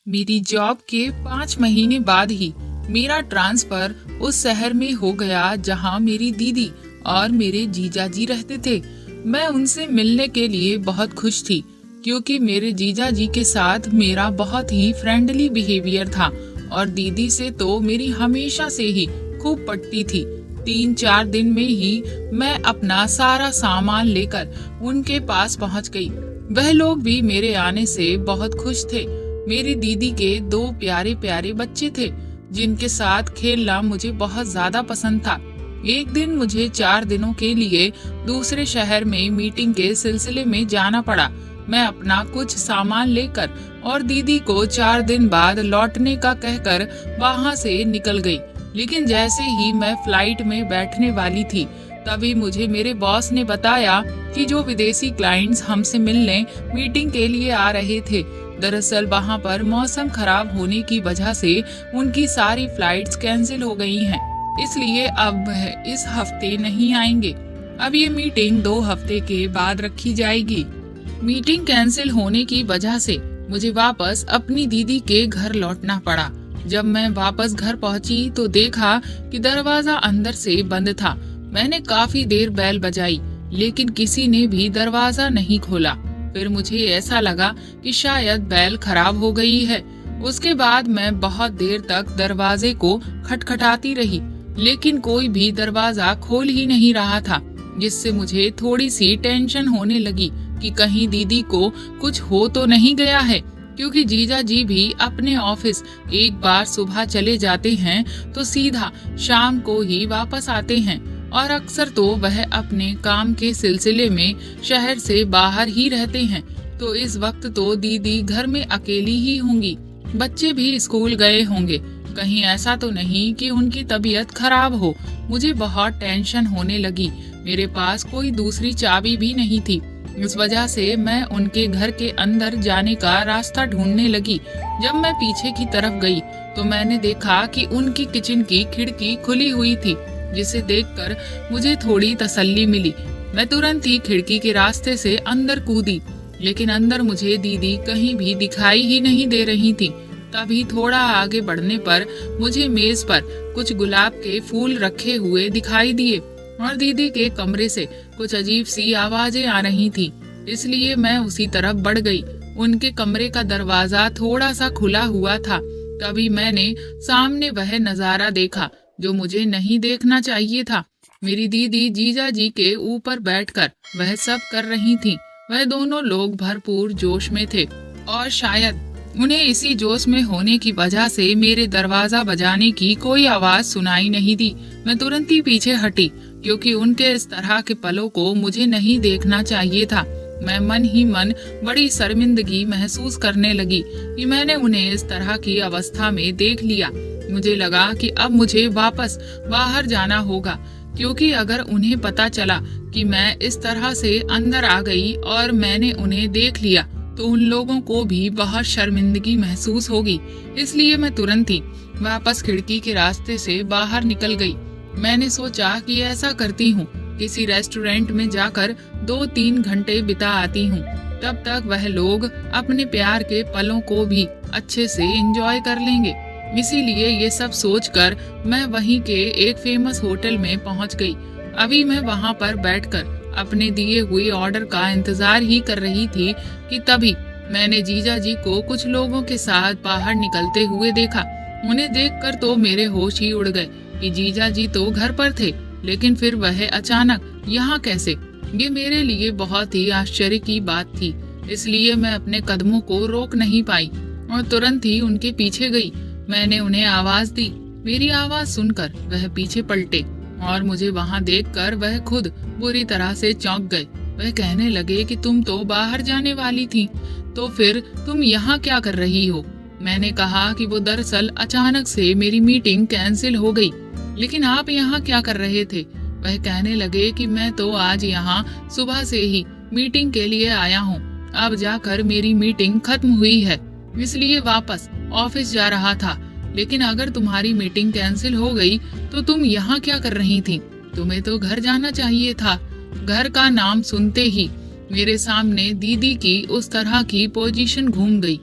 मेरी जॉब के 5 महीने बाद ही मेरा ट्रांसफर उस शहर में हो गया जहां मेरी दीदी और मेरे जीजा जी रहते थे। मैं उनसे मिलने के लिए बहुत खुश थी क्योंकि मेरे जीजा जी के साथ मेरा बहुत ही फ्रेंडली बिहेवियर था और दीदी से तो मेरी हमेशा से ही खूब पटती थी। 3-4 दिन में ही मैं अपना सारा सामान लेकर उनके पास पहुंच गई। वह लोग भी मेरे आने से बहुत खुश थे। मेरी दीदी के 2 प्यारे प्यारे बच्चे थे जिनके साथ खेलना मुझे बहुत ज्यादा पसंद था। एक दिन मुझे 4 दिनों के लिए दूसरे शहर में मीटिंग के सिलसिले में जाना पड़ा। मैं अपना कुछ सामान लेकर और दीदी को 4 दिन बाद लौटने का कहकर वहां से निकल गई। लेकिन जैसे ही मैं फ्लाइट में बैठने वाली थी तभी मुझे मेरे बॉस ने बताया कि जो विदेशी क्लाइंट्स हमसे मिलने मीटिंग के लिए आ रहे थे, दरअसल वहां पर मौसम खराब होने की वजह से उनकी सारी फ्लाइट्स कैंसिल हो गई हैं। इसलिए अब वह इस हफ्ते नहीं आएंगे। अब ये मीटिंग 2 हफ्ते के बाद रखी जाएगी। मीटिंग कैंसिल होने की वजह से मुझे वापस अपनी दीदी के घर लौटना पड़ा। जब मैं वापस घर पहुंची तो देखा कि दरवाजा अंदर से बंद था। मैंने काफी देर बेल बजाई लेकिन किसी ने भी दरवाजा नहीं खोला। फिर मुझे ऐसा लगा कि शायद बेल खराब हो गई है। उसके बाद मैं बहुत देर तक दरवाजे को खटखटाती रही लेकिन कोई भी दरवाजा खोल ही नहीं रहा था, जिससे मुझे थोड़ी सी टेंशन होने लगी कि कहीं दीदी को कुछ हो तो नहीं गया है, क्योंकि जीजा जी भी अपने ऑफिस एक बार सुबह चले जाते हैं तो सीधा शाम को ही वापस आते हैं और अक्सर तो वह अपने काम के सिलसिले में शहर से बाहर ही रहते हैं। तो इस वक्त तो दीदी घर में अकेली ही होंगी। बच्चे भी स्कूल गए होंगे। कहीं ऐसा तो नहीं कि उनकी तबीयत खराब हो। मुझे बहुत टेंशन होने लगी। मेरे पास कोई दूसरी चाबी भी नहीं थी। इस वजह से मैं उनके घर के अंदर जाने का रास्ता ढूंढने लगी। जब मैं पीछे की तरफ गई तो मैंने देखा कि उनकी किचन की खिड़की खुली हुई थी, जिसे देखकर मुझे थोड़ी तसल्ली मिली। मैं तुरंत ही खिड़की के रास्ते से अंदर कूदी, लेकिन अंदर मुझे दीदी कहीं भी दिखाई ही नहीं दे रही थी। तभी थोड़ा आगे बढ़ने पर मुझे मेज पर कुछ गुलाब के फूल रखे हुए दिखाई दिए और दीदी के कमरे से कुछ अजीब सी आवाजें आ रही थी, इसलिए मैं उसी तरफ बढ़ गई। उनके कमरे का दरवाजा थोड़ा सा खुला हुआ था। तभी मैंने सामने वह नजारा देखा जो मुझे नहीं देखना चाहिए था। मेरी दीदी जीजा जी के ऊपर बैठकर वह सब कर रही थी। वह दोनों लोग भरपूर जोश में थे और शायद उन्हें इसी जोश में होने की वजह से मेरे दरवाजा बजाने की कोई आवाज सुनाई नहीं दी। मैं तुरंत ही पीछे हटी क्योंकि उनके इस तरह के पलों को मुझे नहीं देखना चाहिए था। मैं मन ही मन बड़ी शर्मिंदगी महसूस करने लगी कि मैंने उन्हें इस तरह की अवस्था में देख लिया। मुझे लगा कि अब मुझे वापस बाहर जाना होगा, क्योंकि अगर उन्हें पता चला कि मैं इस तरह से अंदर आ गई और मैंने उन्हें देख लिया तो उन लोगों को भी बहुत शर्मिंदगी महसूस होगी। इसलिए मैं तुरंत ही वापस खिड़की के रास्ते से बाहर निकल गई। मैंने सोचा कि ऐसा करती हूँ, किसी रेस्टोरेंट में जाकर 2-3 घंटे बिता आती हूँ। तब तक वह लोग अपने प्यार के पलों को भी अच्छे से एंजॉय कर लेंगे। इसीलिए ये सब सोचकर मैं वहीं के एक फेमस होटल में पहुंच गई। अभी मैं वहां पर बैठकर अपने दिए हुए ऑर्डर का इंतजार ही कर रही थी कि तभी मैंने जीजा जी को कुछ लोगों के साथ बाहर निकलते हुए देखा। उन्हें देखकर तो मेरे होश ही उड़ गए कि जीजा जी तो घर पर थे, लेकिन फिर वह अचानक यहाँ कैसे? ये मेरे लिए बहुत ही आश्चर्य की बात थी। इसलिए मैं अपने कदमों को रोक नहीं पाई और तुरंत ही उनके पीछे गई। मैंने उन्हें आवाज दी। मेरी आवाज सुनकर वह पीछे पलटे और मुझे वहां देखकर वह खुद बुरी तरह से चौंक गए। वह कहने लगे कि तुम तो बाहर जाने वाली थी, तो फिर तुम यहाँ क्या कर रही हो? मैंने कहा कि वो दरअसल अचानक से मेरी मीटिंग कैंसिल हो गई। लेकिन आप यहाँ क्या कर रहे थे? वह कहने लगे कि मैं तो आज यहाँ सुबह से ही मीटिंग के लिए आया हूँ। अब जाकर मेरी मीटिंग खत्म हुई है, इसलिए वापस ऑफिस जा रहा था। लेकिन अगर तुम्हारी मीटिंग कैंसिल हो गई तो तुम यहाँ क्या कर रही थी? तुम्हें तो घर जाना चाहिए था। घर का नाम सुनते ही मेरे सामने दीदी की उस तरह की पोजीशन घूम गई।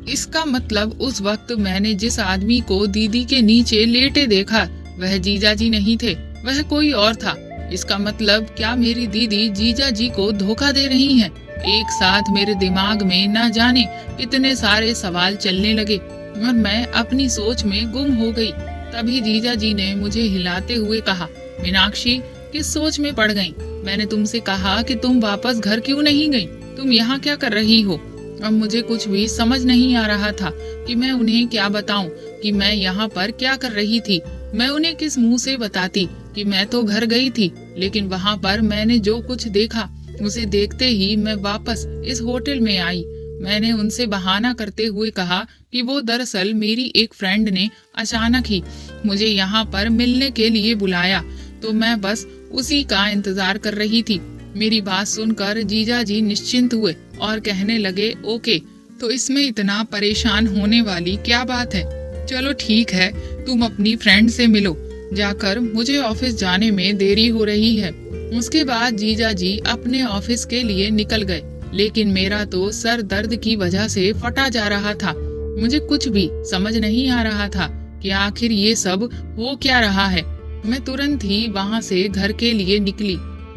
इसका मतलब उस वक्त मैंने जिस आदमी को दीदी के नीचे लेटे देखा वह जीजाजी नहीं थे, वह कोई और था। इसका मतलब क्या मेरी दीदी जीजाजी को धोखा दे रही हैं? एक साथ मेरे दिमाग में न जाने कितने सारे सवाल चलने लगे और मैं अपनी सोच में गुम हो गई। तभी जीजाजी ने मुझे हिलाते हुए कहा, मीनाक्षी किस सोच में पड़ गई? मैंने तुमसे कहा कि तुम वापस घर क्यों नहीं गई? तुम यहाँ क्या कर रही हो? अब मुझे कुछ भी समझ नहीं आ रहा था कि मैं उन्हें क्या बताऊं कि मैं यहाँ पर क्या कर रही थी। मैं उन्हें किस मुंह से बताती कि मैं तो घर गई थी, लेकिन वहाँ पर मैंने जो कुछ देखा उसे देखते ही मैं वापस इस होटल में आई। मैंने उनसे बहाना करते हुए कहा कि वो दरअसल मेरी एक फ्रेंड ने अचानक ही मुझे यहाँ पर मिलने के लिए बुलाया, तो मैं बस उसी का इंतजार कर रही थी। मेरी बात सुनकर जीजाजी निश्चिंत हुए और कहने लगे, ओके, तो इसमें इतना परेशान होने वाली क्या बात है? चलो ठीक है, तुम अपनी फ्रेंड से मिलो जाकर, मुझे ऑफिस जाने में देरी हो रही है। उसके बाद जीजाजी अपने ऑफिस के लिए निकल गए, लेकिन मेरा तो सर दर्द की वजह से फटा जा रहा था। मुझे कुछ भी समझ नहीं आ रहा था कि आखिर ये सब हो क्या रहा है। मैं तुरंत ही वहाँ से घर के लिए निकली।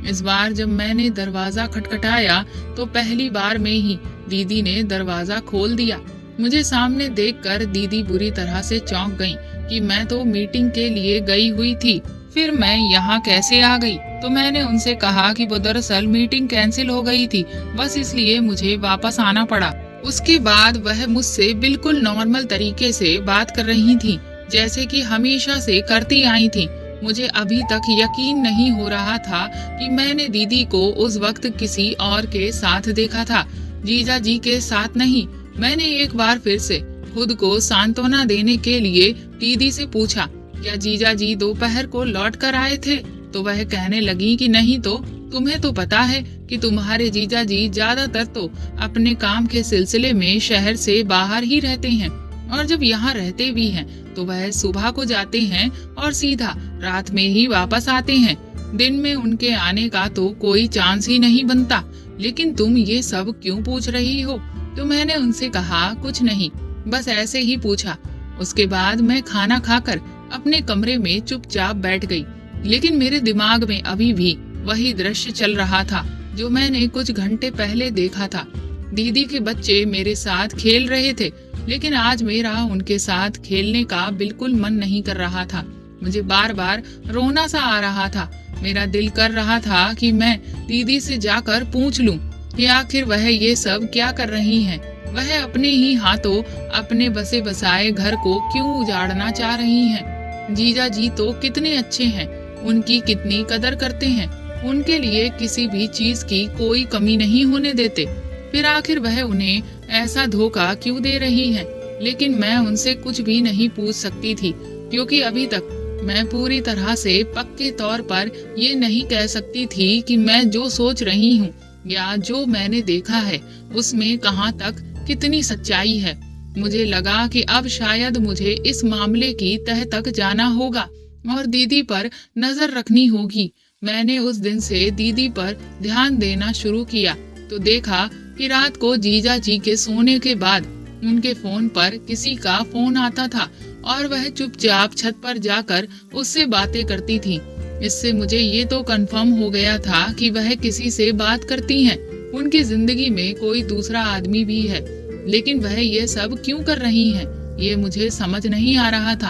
इस बार जब मैंने दरवाजा खटखटाया तो पहली बार में ही दीदी ने दरवाजा खोल दिया। मुझे सामने देखकर दीदी बुरी तरह से चौंक गईं कि मैं तो मीटिंग के लिए गई हुई थी, फिर मैं यहाँ कैसे आ गई? तो मैंने उनसे कहा कि वो दरअसल मीटिंग कैंसिल हो गई थी, बस इसलिए मुझे वापस आना पड़ा। उसके बाद वह मुझसे बिल्कुल नॉर्मल तरीके से बात कर रही थी, जैसे कि हमेशा से करती आई थी। मुझे अभी तक यकीन नहीं हो रहा था कि मैंने दीदी को उस वक्त किसी और के साथ देखा था, जीजाजी के साथ नहीं। मैंने एक बार फिर से खुद को सांत्वना देने के लिए दीदी से पूछा, क्या जीजाजी दोपहर को लौट कर आए थे? तो वह कहने लगी कि नहीं, तो तुम्हें तो पता है कि तुम्हारे जीजाजी ज्यादातर तो अपने काम के सिलसिले में शहर से बाहर ही रहते हैं, और जब यहाँ रहते भी हैं तो वह सुबह को जाते हैं और सीधा रात में ही वापस आते हैं। दिन में उनके आने का तो कोई चांस ही नहीं बनता। लेकिन तुम ये सब क्यों पूछ रही हो? तो मैंने उनसे कहा, कुछ नहीं, बस ऐसे ही पूछा। उसके बाद मैं खाना खाकर अपने कमरे में चुपचाप बैठ गई, लेकिन मेरे दिमाग में अभी भी वही दृश्य चल रहा था जो मैंने कुछ घंटे पहले देखा था। दीदी के बच्चे मेरे साथ खेल रहे थे, लेकिन आज मेरा उनके साथ खेलने का बिल्कुल मन नहीं कर रहा था। मुझे बार बार रोना सा आ रहा था। मेरा दिल कर रहा था कि मैं दीदी से जाकर पूछ लूं कि आखिर वह ये सब क्या कर रही हैं। वह अपने ही हाथों अपने बसे बसाए घर को क्यों उजाड़ना चाह रही हैं। जीजा जी तो कितने अच्छे हैं, उनकी कितनी कदर करते हैं, उनके लिए किसी भी चीज की कोई कमी नहीं होने देते। फिर आखिर वह उन्हें ऐसा धोखा क्यों दे रही हैं? लेकिन मैं उनसे कुछ भी नहीं पूछ सकती थी, क्योंकि अभी तक मैं पूरी तरह से पक्के तौर पर ये नहीं कह सकती थी कि मैं जो सोच रही हूँ या जो मैंने देखा है उसमें कहाँ तक कितनी सच्चाई है। मुझे लगा कि अब शायद मुझे इस मामले की तह तक जाना होगा और दीदी पर नजर रखनी होगी। मैंने उस दिन से दीदी पर ध्यान देना शुरू किया तो देखा कि रात को जीजा जी के सोने के बाद उनके फोन पर किसी का फोन आता था और वह चुपचाप छत पर जाकर उससे बातें करती थी। इससे मुझे ये तो कंफर्म हो गया था कि वह किसी से बात करती हैं, उनकी जिंदगी में कोई दूसरा आदमी भी है। लेकिन वह ये सब क्यों कर रही हैं, ये मुझे समझ नहीं आ रहा था।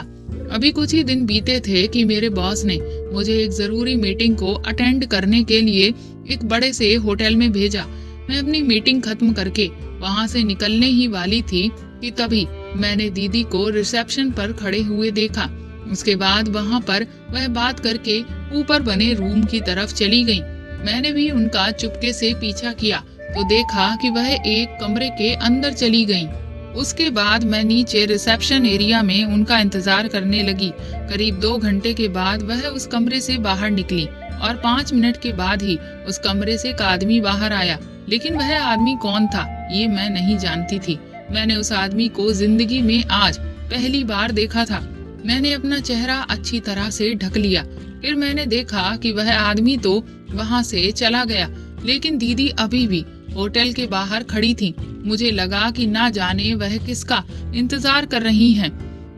अभी कुछ ही दिन बीते थे कि मेरे बॉस ने मुझे एक जरूरी मीटिंग को अटेंड करने के लिए एक बड़े से होटल में भेजा। मैं अपनी मीटिंग खत्म करके वहाँ से निकलने ही वाली थी कि तभी मैंने दीदी को रिसेप्शन पर खड़े हुए देखा। उसके बाद वहाँ पर वह बात करके ऊपर बने रूम की तरफ चली गई। मैंने भी उनका चुपके से पीछा किया तो देखा कि वह एक कमरे के अंदर चली गईं। उसके बाद मैं नीचे रिसेप्शन एरिया में उनका इंतजार करने लगी। करीब 2 घंटे के बाद वह उस कमरे से बाहर निकली और 5 मिनट के बाद ही उस कमरे से एक आदमी बाहर आया। लेकिन वह आदमी कौन था ये मैं नहीं जानती थी। मैंने उस आदमी को जिंदगी में आज पहली बार देखा था। मैंने अपना चेहरा अच्छी तरह से ढक लिया। फिर मैंने देखा कि वह आदमी तो वहाँ से चला गया, लेकिन दीदी अभी भी होटल के बाहर खड़ी थीं। मुझे लगा कि ना जाने वह किसका इंतजार कर रही हैं।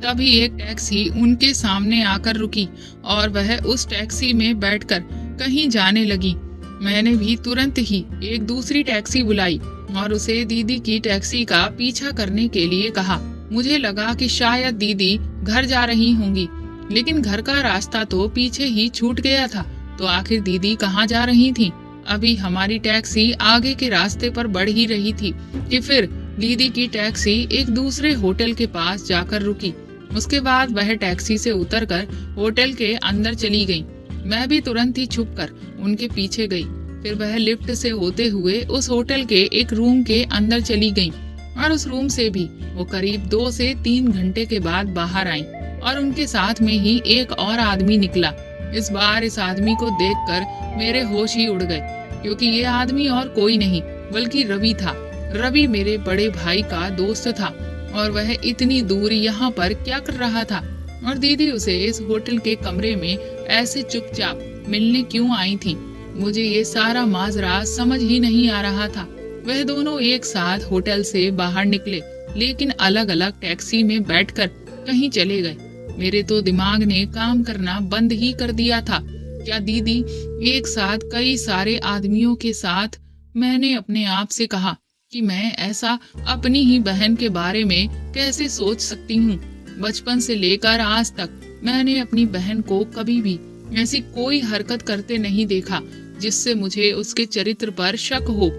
तभी एक टैक्सी उनके सामने आकर रुकी और वह उस टैक्सी में बैठकर कहीं जाने लगी। मैंने भी तुरंत ही एक दूसरी टैक्सी बुलाई और उसे दीदी की टैक्सी का पीछा करने के लिए कहा। मुझे लगा कि शायद दीदी घर जा रही होंगी, लेकिन घर का रास्ता तो पीछे ही छूट गया था। तो आखिर दीदी कहाँ जा रही थी? अभी हमारी टैक्सी आगे के रास्ते पर बढ़ ही रही थी कि फिर दीदी की टैक्सी एक दूसरे होटल के पास जाकर रुकी। उसके बाद वह टैक्सी से उतरकर होटल के अंदर चली गई। मैं भी तुरंत ही छुपकर उनके पीछे गई। फिर वह लिफ्ट से होते हुए उस होटल के एक रूम के अंदर चली गई और उस रूम से भी वो करीब 2 से 3 घंटे के बाद बाहर आई और उनके साथ में ही एक और आदमी निकला। इस बार इस आदमी को देखकर मेरे होश ही उड़ गए, क्योंकि ये आदमी और कोई नहीं बल्कि रवि था। रवि मेरे बड़े भाई का दोस्त था और वह इतनी दूर यहाँ पर क्या कर रहा था, और दीदी उसे इस होटल के कमरे में ऐसे चुपचाप मिलने क्यों आई थी। मुझे ये सारा माजरा समझ ही नहीं आ रहा था। वह दोनों एक साथ होटल से बाहर निकले, लेकिन अलग अलग टैक्सी में बैठकर कहीं चले गए। मेरे तो दिमाग ने काम करना बंद ही कर दिया था। क्या दीदी एक साथ कई सारे आदमियों के साथ? मैंने अपने आप से कहा कि मैं ऐसा अपनी ही बहन के बारे में कैसे सोच सकती हूँ। बचपन से लेकर आज तक मैंने अपनी बहन को कभी भी ऐसी कोई हरकत करते नहीं देखा जिससे मुझे उसके चरित्र पर शक हो।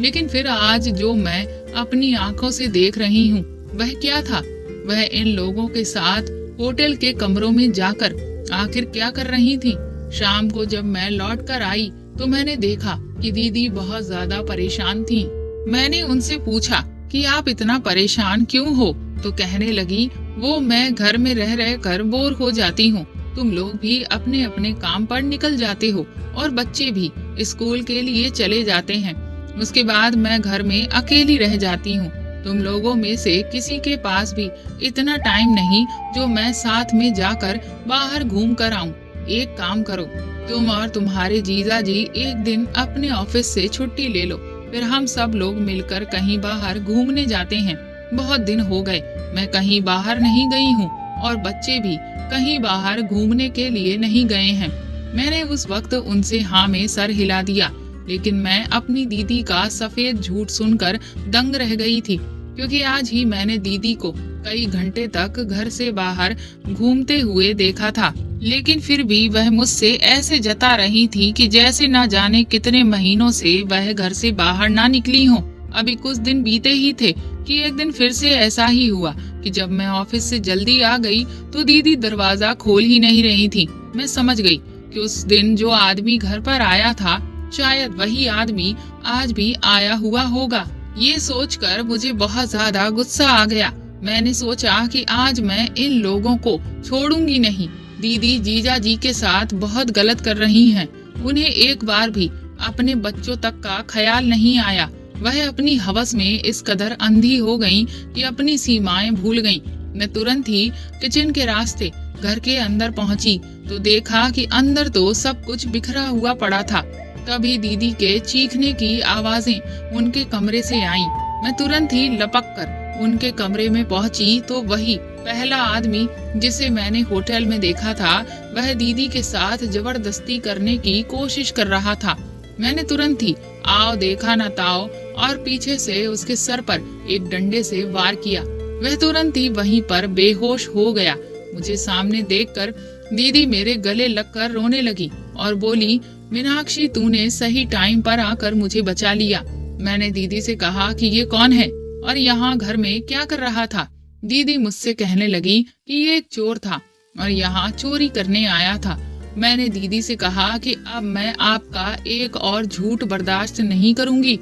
लेकिन फिर आज जो मैं अपनी आंखों से देख रही हूँ वह क्या था? वह इन लोगों के साथ होटल के कमरों में जाकर आखिर क्या कर रही थी? शाम को जब मैं लौट कर आई तो मैंने देखा कि दीदी बहुत ज्यादा परेशान थी। मैंने उनसे पूछा कि आप इतना परेशान क्यों हो? तो कहने लगी, वो मैं घर में रह रह कर बोर हो जाती हूँ। तुम लोग भी अपने अपने काम पर निकल जाते हो और बच्चे भी स्कूल के लिए चले जाते हैं। उसके बाद मैं घर में अकेली रह जाती हूँ। तुम लोगों में से किसी के पास भी इतना टाइम नहीं जो मैं साथ में जाकर बाहर घूम कर आऊं। एक काम करो, तुम और तुम्हारे जीजा जी एक दिन अपने ऑफिस से छुट्टी ले लो, फिर हम सब लोग मिलकर कहीं बाहर घूमने जाते हैं। बहुत दिन हो गए मैं कहीं बाहर नहीं गई हूँ और बच्चे भी कहीं बाहर घूमने के लिए नहीं गए हैं। मैंने उस वक्त उनसे हाँ में सर हिला दिया, लेकिन मैं अपनी दीदी का सफेद झूठ सुनकर दंग रह गई थी, क्योंकि आज ही मैंने दीदी को कई घंटे तक घर से बाहर घूमते हुए देखा था। लेकिन फिर भी वह मुझसे ऐसे जता रही थी कि जैसे ना जाने कितने महीनों से वह घर से बाहर ना निकली हो। अभी कुछ दिन बीते ही थे कि एक दिन फिर से ऐसा ही हुआ कि जब मैं ऑफिस से जल्दी आ गई तो दीदी दरवाजा खोल ही नहीं रही थी। मैं समझ गई कि उस दिन जो आदमी घर पर आया था शायद वही आदमी आज भी आया हुआ होगा। ये सोचकर मुझे बहुत ज्यादा गुस्सा आ गया। मैंने सोचा कि आज मैं इन लोगों को छोड़ूंगी नहीं। दीदी जीजा जी के साथ बहुत गलत कर रही हैं। उन्हें एक बार भी अपने बच्चों तक का ख्याल नहीं आया। वह अपनी हवस में इस कदर अंधी हो गईं कि अपनी सीमाएं भूल गईं। मैं तुरंत ही किचन के रास्ते घर के अंदर पहुंची तो देखा कि अंदर तो सब कुछ बिखरा हुआ पड़ा था। तभी दीदी के चीखने की आवाजें उनके कमरे से आईं। मैं तुरंत ही लपक कर उनके कमरे में पहुंची तो वही पहला आदमी जिसे मैंने होटल में देखा था वह दीदी के साथ जबरदस्ती करने की कोशिश कर रहा था। मैंने तुरंत ही आओ देखा ना ताओ और पीछे से उसके सर पर एक डंडे से वार किया। वह तुरंत ही वहीं पर बेहोश हो गया। मुझे सामने देखकर दीदी मेरे गले लगकर रोने लगी और बोली, मीनाक्षी तूने सही टाइम पर आकर मुझे बचा लिया। मैंने दीदी से कहा कि ये कौन है और यहाँ घर में क्या कर रहा था। दीदी मुझसे कहने लगी कि ये एक चोर था और यहाँ चोरी करने आया था। मैंने दीदी से कहा कि अब मैं आपका एक और झूठ बर्दाश्त नहीं करूंगी।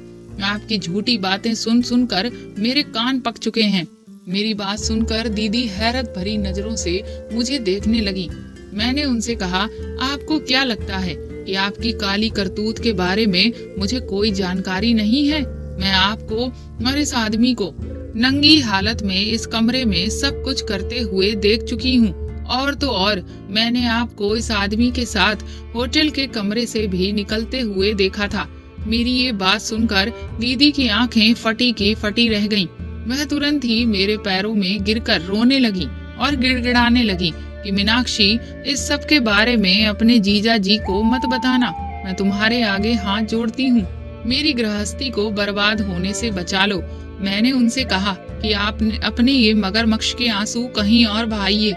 आपकी झूठी बातें सुन सुनकर मेरे कान पक चुके हैं। मेरी बात सुनकर दीदी हैरत भरी नजरों से मुझे देखने लगी। मैंने उनसे कहा, आपको क्या लगता है कि आपकी काली करतूत के बारे में मुझे कोई जानकारी नहीं है? मैं आपको और इस आदमी को नंगी हालत में इस कमरे में सब कुछ करते हुए देख चुकी हूँ। और तो और मैंने आपको इस आदमी के साथ होटल के कमरे से भी निकलते हुए देखा था। मेरी ये बात सुनकर दीदी की आंखें फटी की फटी रह गईं। वह तुरंत ही मेरे पैरों में गिरकर रोने लगी और गिड़गिड़ाने लगी कि मीनाक्षी, इस सब के बारे में अपने जीजा जी को मत बताना। मैं तुम्हारे आगे हाथ जोड़ती हूँ, मेरी गृहस्थी को बर्बाद होने से बचा लो। मैंने उनसे कहा कि आप अपने ये मगरमच्छ के आंसू कहीं और बहाइए।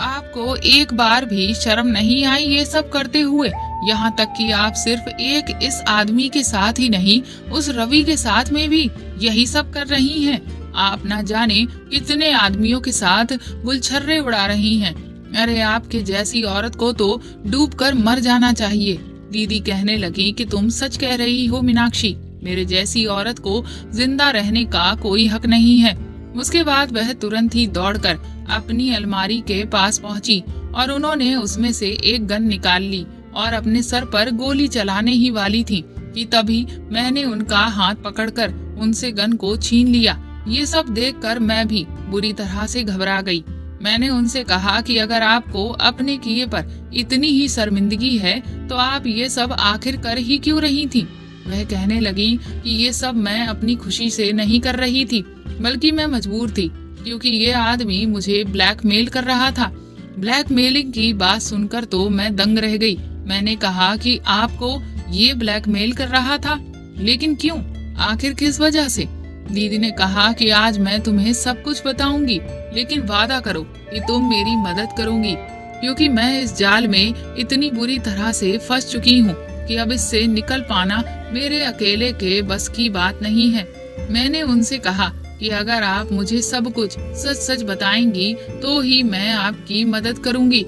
आपको एक बार भी शर्म नहीं आई ये सब करते हुए? यहाँ तक कि आप सिर्फ एक इस आदमी के साथ ही नहीं, उस रवि के साथ में भी यही सब कर रही हैं। आप ना जाने कितने आदमियों के साथ गुलछर्रे उड़ा रही हैं। अरे आपके जैसी औरत को तो डूबकर मर जाना चाहिए। दीदी कहने लगी कि तुम सच कह रही हो मीनाक्षी, मेरे जैसी औरत को जिंदा रहने का कोई हक नहीं है। उसके बाद वह तुरंत ही दौड़कर अपनी अलमारी के पास पहुंची और उन्होंने उसमें से एक गन निकाल ली और अपने सर पर गोली चलाने ही वाली थी कि तभी मैंने उनका हाथ पकड़कर उनसे गन को छीन लिया। ये सब देखकर मैं भी बुरी तरह से घबरा गई। मैंने उनसे कहा कि अगर आपको अपने किए पर इतनी ही शर्मिंदगी है तो आप ये सब आखिर कर ही क्यों रही थी? वह कहने लगी कि ये सब मैं अपनी खुशी से नहीं कर रही थी, बल्कि मैं मजबूर थी, क्योंकि ये आदमी मुझे ब्लैकमेल कर रहा था। ब्लैकमेलिंग की बात सुनकर तो मैं दंग रह गई। मैंने कहा कि आपको ये ब्लैकमेल कर रहा था, लेकिन क्यों? आखिर किस वजह से? दीदी ने कहा कि आज मैं तुम्हें सब कुछ बताऊंगी, लेकिन वादा करो कि तुम मेरी मदद करोगी, क्योंकि मैं इस जाल में इतनी बुरी तरह से फंस चुकी हूँ कि अब इससे निकल पाना मेरे अकेले के बस की बात नहीं है। मैंने उनसे कहा कि अगर आप मुझे सब कुछ सच सच बताएंगी तो ही मैं आपकी मदद करूंगी।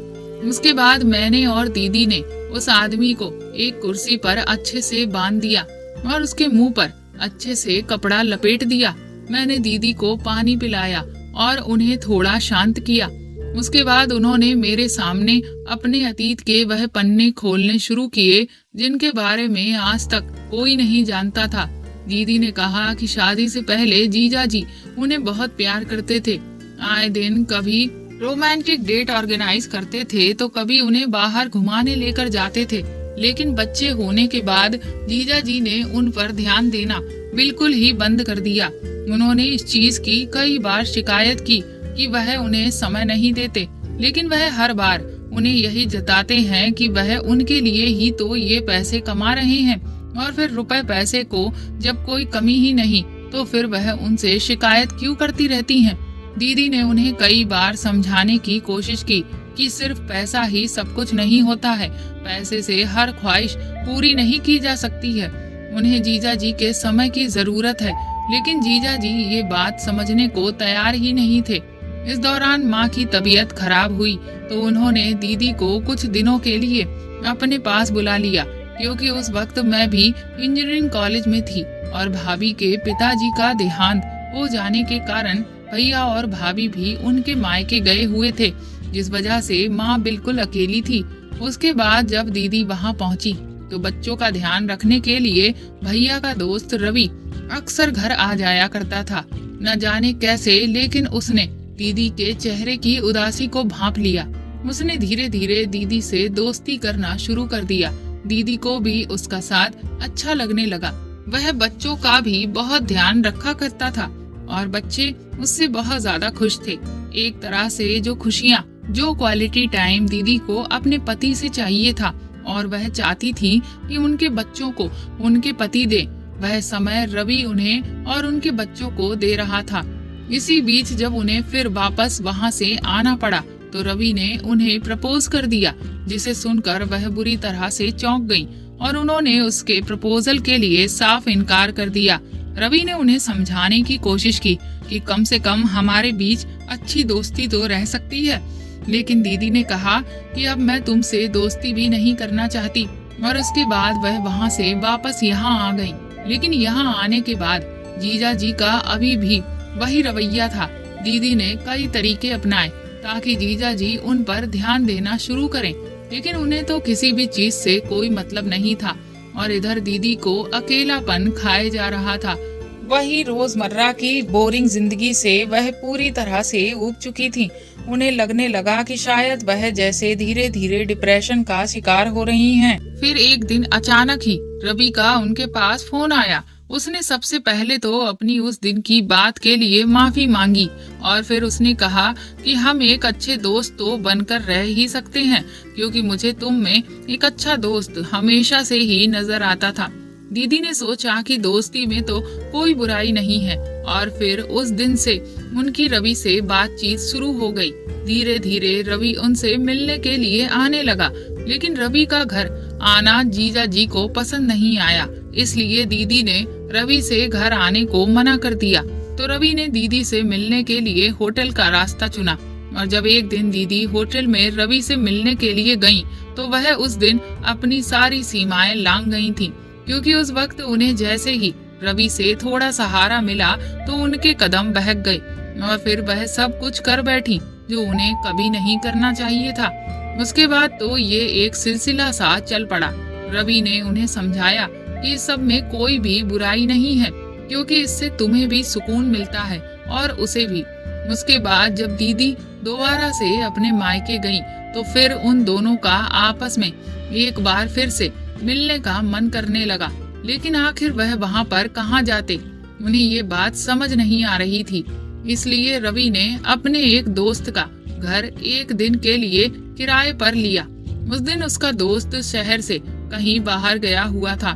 उसके बाद मैंने और दीदी ने उस आदमी को एक कुर्सी पर अच्छे से बांध दिया और उसके मुंह पर अच्छे से कपड़ा लपेट दिया। मैंने दीदी को पानी पिलाया और उन्हें थोड़ा शांत किया। उसके बाद उन्होंने मेरे सामने अपने अतीत के वह पन्ने खोलने शुरू किए जिनके बारे में आज तक कोई नहीं जानता था। दीदी ने कहा कि शादी से पहले जीजा जी उन्हें बहुत प्यार करते थे। आए दिन कभी रोमांटिक डेट ऑर्गेनाइज करते थे तो कभी उन्हें बाहर घुमाने लेकर जाते थे, लेकिन बच्चे होने के बाद जीजा जी ने उन पर ध्यान देना बिल्कुल ही बंद कर दिया। उन्होंने इस चीज की कई बार शिकायत की कि वह उन्हें समय नहीं देते, लेकिन वह हर बार उन्हें यही जताते हैं कि वह उनके लिए ही तो ये पैसे कमा रहे हैं, और फिर रुपए पैसे को जब कोई कमी ही नहीं तो फिर वह उनसे शिकायत क्यों करती रहती हैं। दीदी ने उन्हें कई बार समझाने की कोशिश की कि सिर्फ पैसा ही सब कुछ नहीं होता है, पैसे से हर ख्वाहिश पूरी नहीं की जा सकती है। उन्हें जीजा जी के समय की जरूरत है, लेकिन जीजा जी ये बात समझने को तैयार ही नहीं थे। इस दौरान माँ की तबीयत खराब हुई तो उन्होंने दीदी को कुछ दिनों के लिए अपने पास बुला लिया, क्योंकि उस वक्त मैं भी इंजीनियरिंग कॉलेज में थी और भाभी के पिताजी का देहांत हो जाने के कारण भैया और भाभी भी उनके मायके गए हुए थे, जिस वजह से माँ बिल्कुल अकेली थी। उसके बाद जब दीदी वहाँ पहुँची तो बच्चों का ध्यान रखने के लिए भैया का दोस्त रवि अक्सर घर आ जाया करता था। न जाने कैसे, लेकिन उसने दीदी के चेहरे की उदासी को भांप लिया। उसने धीरे धीरे दीदी से दोस्ती करना शुरू कर दिया। दीदी को भी उसका साथ अच्छा लगने लगा। वह बच्चों का भी बहुत ध्यान रखा करता था और बच्चे उससे बहुत ज्यादा खुश थे। एक तरह से जो खुशियाँ, जो क्वालिटी टाइम दीदी को अपने पति से चाहिए था और वह चाहती थी कि उनके बच्चों को उनके पति दे, वह समय रवि उन्हें और उनके बच्चों को दे रहा था। इसी बीच जब उन्हें फिर वापस वहाँ से आना पड़ा तो रवि ने उन्हें प्रपोज कर दिया, जिसे सुनकर वह बुरी तरह से चौंक गईं और उन्होंने उसके प्रपोजल के लिए साफ इनकार कर दिया। रवि ने उन्हें समझाने की कोशिश की कि कम से कम हमारे बीच अच्छी दोस्ती तो रह सकती है, लेकिन दीदी ने कहा कि अब मैं तुमसे दोस्ती भी नहीं करना चाहती, और उसके बाद वह वहाँ से वापस यहाँ आ गई। लेकिन यहाँ आने के बाद जीजा जी का अभी भी वही रवैया था। दीदी ने कई तरीके अपनाए ताकि जीजा जी उन पर ध्यान देना शुरू करें, लेकिन उन्हें तो किसी भी चीज से कोई मतलब नहीं था और इधर दीदी को अकेलापन खाए जा रहा था। वही रोजमर्रा की बोरिंग जिंदगी से वह पूरी तरह से ऊब चुकी थी। उन्हें लगने लगा कि शायद वह जैसे धीरे धीरे डिप्रेशन का शिकार हो रही हैं। फिर एक दिन अचानक ही रवि का उनके पास फोन आया। उसने सबसे पहले तो अपनी उस दिन की बात के लिए माफी मांगी और फिर उसने कहा कि हम एक अच्छे दोस्त तो बनकर रह ही सकते हैं, क्योंकि मुझे तुम में एक अच्छा दोस्त हमेशा से ही नजर आता था। दीदी ने सोचा कि दोस्ती में तो कोई बुराई नहीं है और फिर उस दिन से उनकी रवि से बातचीत शुरू हो गई। धीरे धीरे रवि उनसे मिलने के लिए आने लगा, लेकिन रवि का घर आना जीजा जी को पसंद नहीं आया, इसलिए दीदी ने रवि से घर आने को मना कर दिया। तो रवि ने दीदी से मिलने के लिए होटल का रास्ता चुना और जब एक दिन दीदी होटल में रवि से मिलने के लिए गईं, तो वह उस दिन अपनी सारी सीमाएं लांघ गई थीं, क्योंकि उस वक्त उन्हें जैसे ही रवि से थोड़ा सहारा मिला तो उनके कदम बहक गए और फिर वह सब कुछ कर बैठी जो उन्हें कभी नहीं करना चाहिए था। उसके बाद तो ये एक सिलसिला सा चल पड़ा। रवि ने उन्हें समझाया कि इस सब में कोई भी बुराई नहीं है, क्योंकि इससे तुम्हें भी सुकून मिलता है और उसे भी। उसके बाद जब दीदी दोबारा से अपने मायके गईं, तो फिर उन दोनों का आपस में एक बार फिर से मिलने का मन करने लगा, लेकिन आखिर वह वहां पर कहाँ जाते, उन्हें ये बात समझ नहीं आ रही थी। इसलिए रवि ने अपने एक दोस्त का घर एक दिन के लिए किराए पर लिया। उस दिन उसका दोस्त शहर से कहीं बाहर गया हुआ था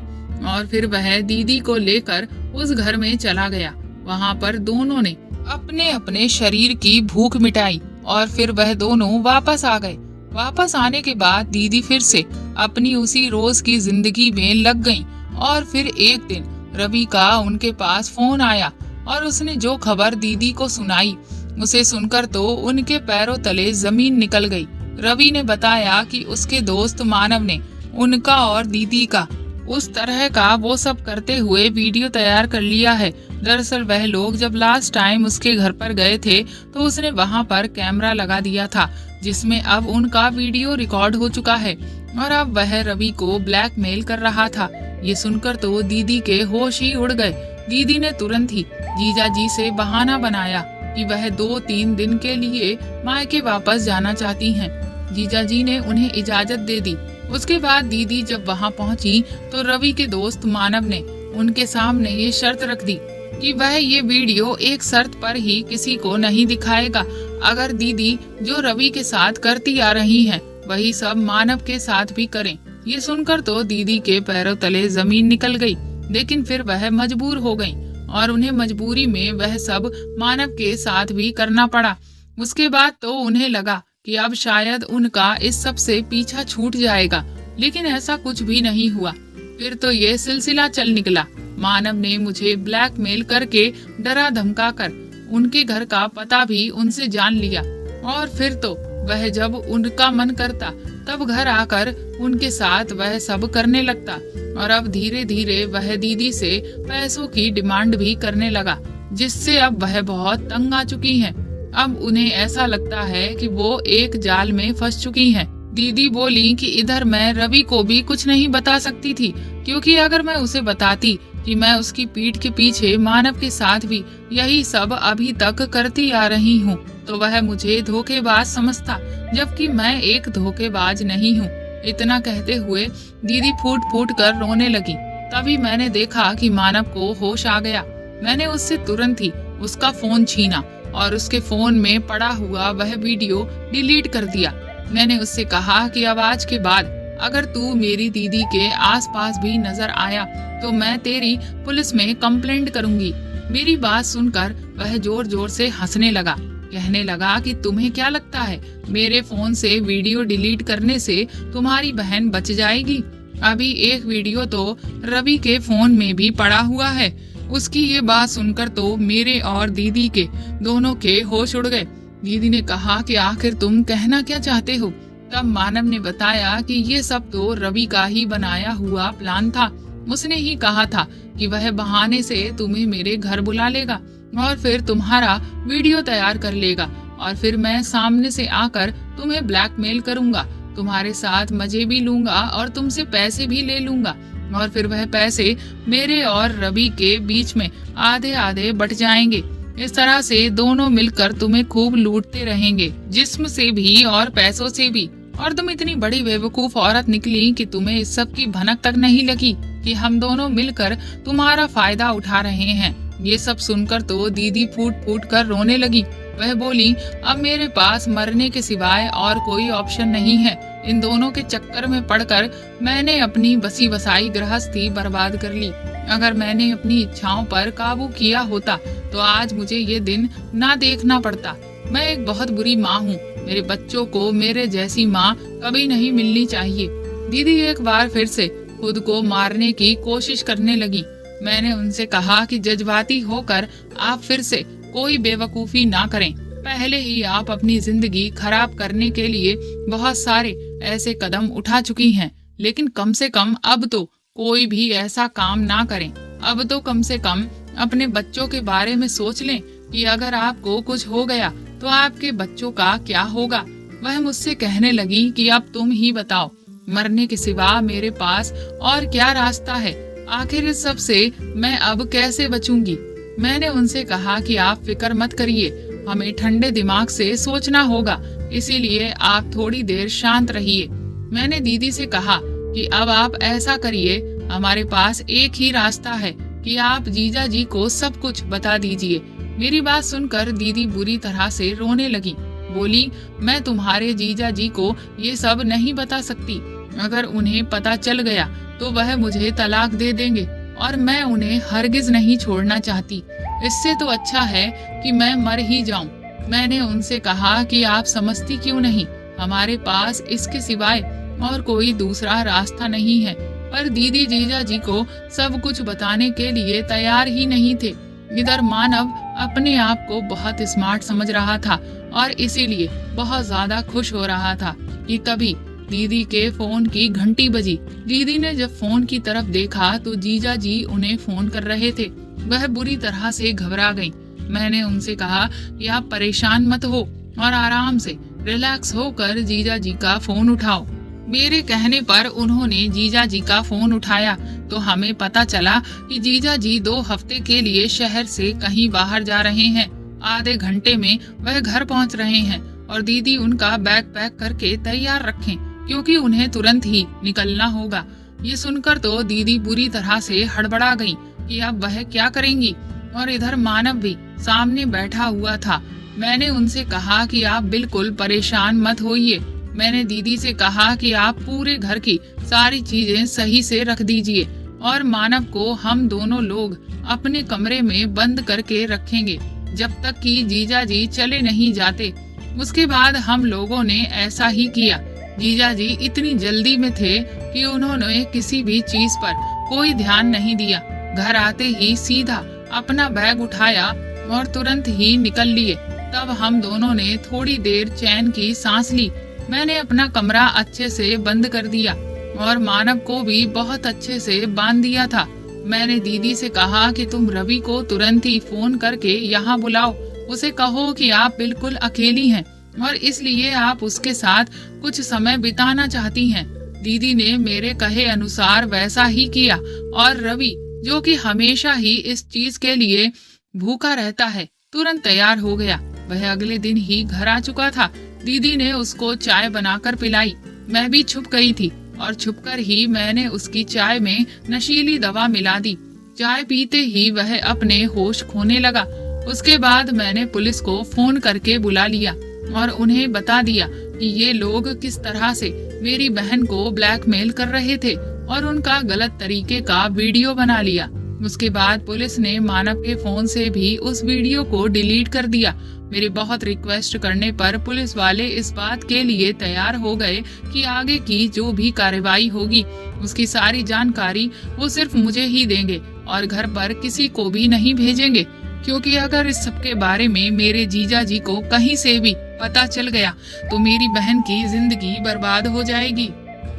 और फिर वह दीदी को लेकर उस घर में चला गया। वहां पर दोनों ने अपने अपने शरीर की भूख मिटाई और फिर वह दोनों वापस आ गए। वापस आने के बाद दीदी फिर से अपनी उसी रोज की जिंदगी में लग गईं और फिर एक दिन रवि का उनके पास फोन आया और उसने जो खबर दीदी को सुनाई, उसे सुनकर तो उनके पैरों तले जमीन निकल गई। रवि ने बताया कि उसके दोस्त मानव ने उनका और दीदी का उस तरह का वो सब करते हुए वीडियो तैयार कर लिया है। दरअसल वह लोग जब लास्ट टाइम उसके घर पर गए थे तो उसने वहां पर कैमरा लगा दिया था, जिसमें अब उनका वीडियो रिकॉर्ड हो चुका है और अब वह रवि को ब्लैकमेल कर रहा था। ये सुनकर तो दीदी के होश ही उड़ गए। दीदी ने तुरंत ही जीजा जी से बहाना बनाया कि वह 2-3 दिन के लिए मायके वापस जाना चाहती हैं। जीजा जी ने उन्हें इजाजत दे दी। उसके बाद दीदी जब वहां पहुंची तो रवि के दोस्त मानव ने उनके सामने ये शर्त रख दी कि वह ये वीडियो एक शर्त पर ही किसी को नहीं दिखाएगा। अगर दीदी जो रवि के साथ करती आ रही हैं, वही सब मानव के साथ भी करें। ये सुनकर तो दीदी के पैरों तले जमीन निकल गई, लेकिन फिर वह मजबूर हो गई और उन्हें मजबूरी में वह सब मानव के साथ भी करना पड़ा। उसके बाद तो उन्हें लगा कि अब शायद उनका इस सब से पीछा छूट जाएगा, लेकिन ऐसा कुछ भी नहीं हुआ। फिर तो ये सिलसिला चल निकला। मानव ने मुझे ब्लैकमेल करके डरा धमका कर उनके घर का पता भी उनसे जान लिया और फिर तो वह जब उनका मन करता तब घर आकर उनके साथ वह सब करने लगता और अब धीरे धीरे वह दीदी से पैसों की डिमांड भी करने लगा, जिससे अब वह बहुत तंग आ चुकी हैं। अब उन्हें ऐसा लगता है कि वो एक जाल में फंस चुकी हैं। दीदी बोली कि इधर मैं रवि को भी कुछ नहीं बता सकती थी, क्योंकि अगर मैं उसे बताती कि मैं उसकी पीठ के पीछे मानव के साथ भी यही सब अभी तक करती आ रही हूँ, तो वह मुझे धोखेबाज समझता, जबकि मैं एक धोखेबाज नहीं हूँ। इतना कहते हुए दीदी फूट फूट कर रोने लगी। तभी मैंने देखा कि मानव को होश आ गया। मैंने उससे तुरंत ही उसका फोन छीना और उसके फोन में पड़ा हुआ वह वीडियो डिलीट कर दिया। मैंने उससे कहा कि अब आज के बाद अगर तू मेरी दीदी के आसपास भी नजर आया तो मैं तेरी पुलिस में कंप्लेंट करूंगी। मेरी बात सुनकर वह जोर जोर से हंसने लगा। कहने लगा कि तुम्हें क्या लगता है मेरे फोन से वीडियो डिलीट करने से तुम्हारी बहन बच जाएगी? अभी एक वीडियो तो रवि के फोन में भी पड़ा हुआ है। उसकी ये बात सुनकर तो मेरे और दीदी के दोनों के होश उड़ गए। दीदी ने कहा कि आखिर तुम कहना क्या चाहते हो? तब मानव ने बताया कि ये सब तो रवि का ही बनाया हुआ प्लान था। उसने ही कहा था कि वह बहाने से तुम्हें मेरे घर बुला लेगा और फिर तुम्हारा वीडियो तैयार कर लेगा और फिर मैं सामने से आकर तुम्हें ब्लैकमेल करूंगा, तुम्हारे साथ मजे भी लूंगा और तुमसे पैसे भी ले लूंगा। और फिर वह पैसे मेरे और रवि के बीच में आधे आधे बट जाएंगे। इस तरह से दोनों मिलकर तुम्हें खूब लूटते रहेंगे, जिस्म से भी और पैसों से भी। और तुम इतनी बड़ी बेवकूफ औरत निकली कि तुम्हें इस सब की भनक तक नहीं लगी कि हम दोनों मिलकर तुम्हारा फायदा उठा रहे हैं। ये सब सुनकर तो दीदी फूट फूट कर रोने लगी। वह बोली, अब मेरे पास मरने के सिवाय और कोई ऑप्शन नहीं है। इन दोनों के चक्कर में पड़कर मैंने अपनी बसी बसाई गृहस्थी बर्बाद कर ली। अगर मैंने अपनी इच्छाओं पर काबू किया होता तो आज मुझे ये दिन ना देखना पड़ता। मैं एक बहुत बुरी माँ हूँ। मेरे बच्चों को मेरे जैसी माँ कभी नहीं मिलनी चाहिए। दीदी एक बार फिर से खुद को मारने की कोशिश करने लगी। मैंने उनसे कहा कि जज्बाती होकर आप फिर से कोई बेवकूफी ना करें। पहले ही आप अपनी जिंदगी खराब करने के लिए बहुत सारे ऐसे कदम उठा चुकी हैं, लेकिन कम से कम अब तो कोई भी ऐसा काम ना करें। अब तो कम से कम अपने बच्चों के बारे में सोच लें कि अगर आपको कुछ हो गया तो आपके बच्चों का क्या होगा। वह मुझसे कहने लगी कि अब तुम ही बताओ, मरने के सिवा मेरे पास और क्या रास्ता है। आखिर इस सब से मैं अब कैसे बचूंगी। मैंने उनसे कहा कि आप फिक्र मत करिए, हमें ठंडे दिमाग से सोचना होगा, इसीलिए आप थोड़ी देर शांत रहिए। मैंने दीदी से कहा कि अब आप ऐसा करिए, हमारे पास एक ही रास्ता है कि आप जीजा जी को सब कुछ बता दीजिए। मेरी बात सुनकर दीदी बुरी तरह से रोने लगी। बोली, मैं तुम्हारे जीजा जी को ये सब नहीं बता सकती। अगर उन्हें पता चल गया तो वह मुझे तलाक दे देंगे और मैं उन्हें हरगिज नहीं छोड़ना चाहती। इससे तो अच्छा है कि मैं मर ही जाऊं। मैंने उनसे कहा कि आप समझती क्यों नहीं, हमारे पास इसके सिवाय और कोई दूसरा रास्ता नहीं है। पर दीदी जीजा जी को सब कुछ बताने के लिए तैयार ही नहीं थे। इधर मानव अपने आप को बहुत स्मार्ट समझ रहा था और इसीलिए बहुत ज्यादा खुश हो रहा था कि तभी दीदी के फोन की घंटी बजी। दीदी ने जब फोन की तरफ देखा तो जीजा जी उन्हें फोन कर रहे थे। वह बुरी तरह से घबरा गईं। मैंने उनसे कहा कि आप परेशान मत हो और आराम से रिलैक्स होकर जीजा जी का फोन उठाओ। मेरे कहने पर उन्होंने जीजा जी का फोन उठाया तो हमें पता चला कि जीजा जी 2 हफ्ते के लिए शहर से कहीं बाहर जा रहे हैं। आधे घंटे में वह घर पहुंच रहे हैं और दीदी उनका बैग पैक करके तैयार रखें, क्योंकि उन्हें तुरंत ही निकलना होगा। ये सुनकर तो दीदी बुरी तरह से हड़बड़ा गईं कि अब वह क्या करेंगी। और इधर मानव भी सामने बैठा हुआ था। मैंने उनसे कहा कि आप बिल्कुल परेशान मत होइए। मैंने दीदी से कहा कि आप पूरे घर की सारी चीजें सही से रख दीजिए और मानव को हम दोनों लोग अपने कमरे में बंद करके रखेंगे जब तक कि जीजा जी चले नहीं जाते। उसके बाद हम लोगों ने ऐसा ही किया। जीजा जी इतनी जल्दी में थे कि उन्होंने किसी भी चीज पर कोई ध्यान नहीं दिया। घर आते ही सीधा अपना बैग उठाया और तुरंत ही निकल लिए। तब हम दोनों ने थोड़ी देर चैन की सांस ली। मैंने अपना कमरा अच्छे से बंद कर दिया और मानव को भी बहुत अच्छे से बांध दिया था। मैंने दीदी से कहा कि तुम रवि को तुरंत ही फोन करके यहाँ बुलाओ, उसे कहो कि आप बिल्कुल अकेली हैं और इसलिए आप उसके साथ कुछ समय बिताना चाहती हैं। दीदी ने मेरे कहे अनुसार वैसा ही किया और रवि, जो कि हमेशा ही इस चीज के लिए भूखा रहता है, तुरंत तैयार हो गया। वह अगले दिन ही घर आ चुका था। दीदी ने उसको चाय बनाकर पिलाई। मैं भी छुप गई थी और छुपकर ही मैंने उसकी चाय में नशीली दवा मिला दी। चाय पीते ही वह अपने होश खोने लगा। उसके बाद मैंने पुलिस को फोन करके बुला लिया और उन्हें बता दिया कि ये लोग किस तरह से मेरी बहन को ब्लैकमेल कर रहे थे और उनका गलत तरीके का वीडियो बना लिया। उसके बाद पुलिस ने मानव के फोन से भी उस वीडियो को डिलीट कर दिया। मेरी बहुत रिक्वेस्ट करने पर पुलिस वाले इस बात के लिए तैयार हो गए कि आगे की जो भी कार्रवाई होगी उसकी सारी जानकारी वो सिर्फ मुझे ही देंगे और घर पर किसी को भी नहीं भेजेंगे, क्योंकि अगर इस सब के बारे में मेरे जीजा जी को कहीं से भी पता चल गया तो मेरी बहन की जिंदगी बर्बाद हो जाएगी।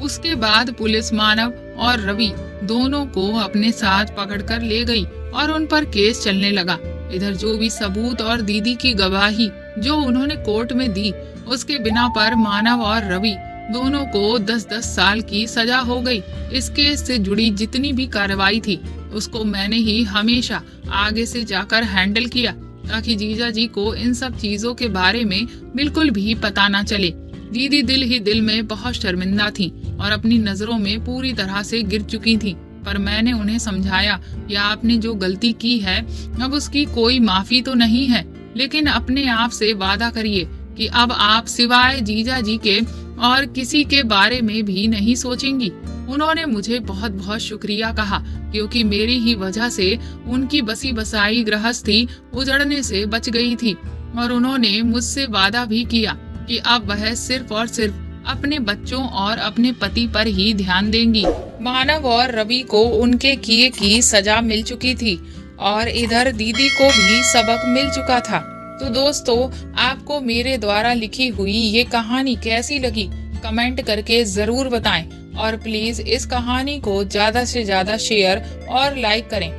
उसके बाद पुलिस मानव और रवि दोनों को अपने साथ पकड़कर ले गई और उन पर केस चलने लगा। इधर जो भी सबूत और दीदी की गवाही जो उन्होंने कोर्ट में दी, उसके बिना पर मानव और रवि दोनों को 10-10 साल की सजा हो गई। इस केस से जुड़ी जितनी भी कार्रवाई थी उसको मैंने ही हमेशा आगे से जाकर हैंडल किया, ताकि जीजा जी को इन सब चीजों के बारे में बिल्कुल भी पता ना चले। दीदी दिल ही दिल में बहुत शर्मिंदा थी और अपनी नजरों में पूरी तरह से गिर चुकी थी। पर मैंने उन्हें समझाया कि आपने जो गलती की है अब उसकी कोई माफी तो नहीं है, लेकिन अपने आप से वादा करिए कि अब आप सिवाय जीजा जी के और किसी के बारे में भी नहीं सोचेंगी। उन्होंने मुझे बहुत बहुत शुक्रिया कहा, क्योंकि मेरी ही वजह से उनकी बसी बसाई गृहस्थी उजड़ने से बच गई थी। और उन्होंने मुझसे वादा भी किया कि अब वह सिर्फ और सिर्फ अपने बच्चों और अपने पति पर ही ध्यान देंगी। मानव और रवि को उनके किए की सजा मिल चुकी थी और इधर दीदी को भी सबक मिल चुका था। तो दोस्तों, आपको मेरे द्वारा लिखी हुई ये कहानी कैसी लगी कमेंट करके जरूर बताएं और प्लीज इस कहानी को ज्यादा से ज्यादा शेयर और लाइक करें।